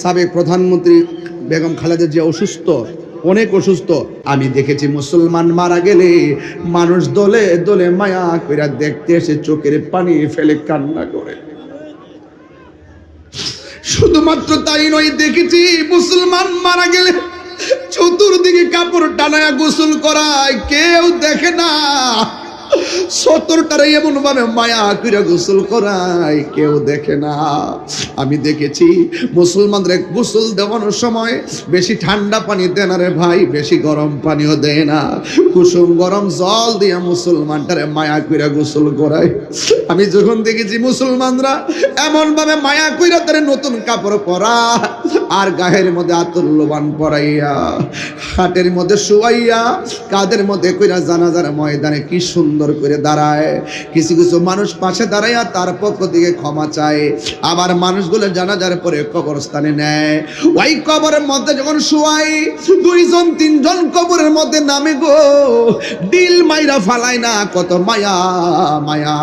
সাবেক প্রধানমন্ত্রী বেগম খালেদা জিয়া অসুস্থ, অনেক অসুস্থ। আমি দেখেছি মুসলমান মারা গেলে মানুষ দলে দলে মায়া কইরা দেখতে এসে চোখের পানি ফেলে কান্না করে। শুধুমাত্র তাই নয়, দেখেছি মুসলমান মারা গেলে চতুর্দিকে কাপড় টানায়া গোসল করায়, কেউ দেখে না। 70টারে এমন ভাবে মায়া কইরা গোসল করায়, কেউ দেখে না। আমি দেখেছি মুসলমানদের গোসল দেওয়ানোর সময় বেশি ঠান্ডা পানি দেয় না রে ভাই, বেশি গরম পানিও দেয় না, কুসুম গরম জল দিয়ে মুসলমানটারে মায়া কইরা গোসল করায়। আমি যখন দেখেছি মুসলমানরা এমন ভাবে মায়া কইরা তারে নতুন কাপড় পরা আর গায়ের মধ্যে আতর লোবান পরাইয়া হাটের মধ্যে শুয়াইয়া কাদের মধ্যে কইরা জানাজার ময়দানে কি সুন্দর করে দাঁড়ায়। কিছু কিছু মানুষ পাশে দাঁড়াইয়া তার পক্ষ থেকে ক্ষমা চায়, আবার মানুষগুলো জানাজার পরে কবরস্থানে নেয়। ওই কবরের মধ্যে যখন শুয়াই, 2জন 3জন কবরের মধ্যে নামে গো, ডিল মাইরা ফালায় না, কত মায়া মায়া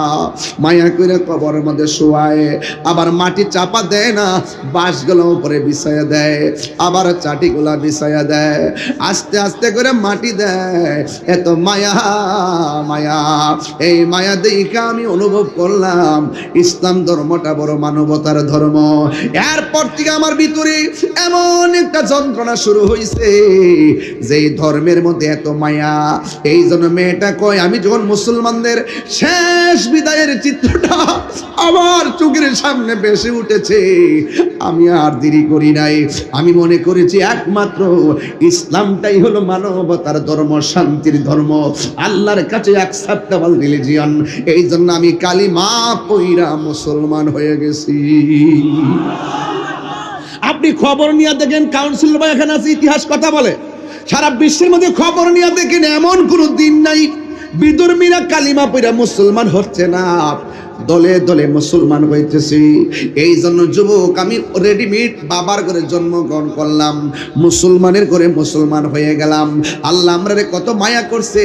মায়া করে কবরের মধ্যে শুয়ায়। আবার মাটি চাপা দেয় না, বাঁশগুলো উপরে বিছাইয়া দেয়, আবার চাটিগুলা বিছাইয়া দেয়, আস্তে আস্তে করে মাটি দেয়। এত মায়া মায়া, এই মায়া দেখে আমি অনুভব করলাম ইসলাম ধর্মটা বড় মানবতার ধর্ম। এরপর থেকে আমার ভিতরে এমন একটা যন্ত্রণা শুরু হয়েছে যে ধর্মের মধ্যে এত মায়া। এই জন্য মেয়েটা কয়, আমি যখন মুসলমানদের শেষ বিদায়ের চিত্রটা আমার চোখের সামনে ভেসে উঠেছে, আমি আর দেরি করি নাই। আমি মনে করেছি একমাত্র ইসলামটাই হলো মানবতার ধর্ম, শান্তির ধর্ম, আল্লাহর কাছে অ্যাকসেপ্টেবল রিলিজিয়ন। এই জন্য আমি কালিমা পইরা মুসলমান হয়ে গেছি। আপনি খবর নিয়ে দেখেন, কাউন্সিলর ভাই এখানে আছে, ইতিহাস কথা বলে, সারা বিশ্বের মধ্যে খবর নিয়ে দেখেন এমন কোনো দিন নাই বিধর্মীরা কালিমা পইরা মুসলমান হচ্ছে না, দলে দলে মুসলমান হইতেছি। এই জন্য যুবক, আমি রেডিমেড বাবার ঘরে জন্মগ্রহণ করলাম, মুসলমানের ঘরে মুসলমান হয়ে গেলাম। আল্লাহ আমরারে কত মায়া করছে।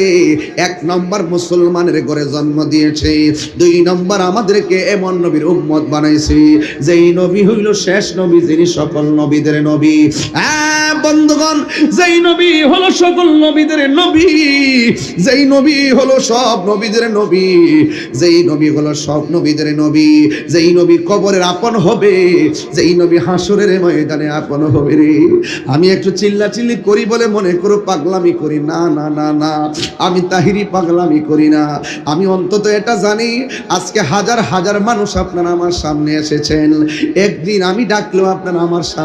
1 নম্বর মুসলমানের ঘরে জন্ম দিয়েছে, 2 নম্বর আমাদেরকে এমন নবীর উম্মত বানাইছে যেই নবী হইল শেষ নবী, যিনি সকল নবীদের নবী। হ্যাঁ বন্ধুগণ, যেই নবী হলো সকল নবীদের নবী, যেই নবী হলো সব নবীদের নবী, যেই নবী হলো সব নবীদের নবী, যেই নবী কবরের আপন হবে, যেই নবী হাসরের ময়দানে আপন হবে রে। আমি একটু চিল্লাচিল্লি করি বলে মনে করো পাগলামি করি না, না না না, আমি তাহিরি পাগলামি করি না। আমি অন্তত এটা জানি, আজকে হাজার হাজার মানুষ আপনারা আমার সামনে এসেছেন, একদিন আমি ডাকলেও আপনারা আমার সামনে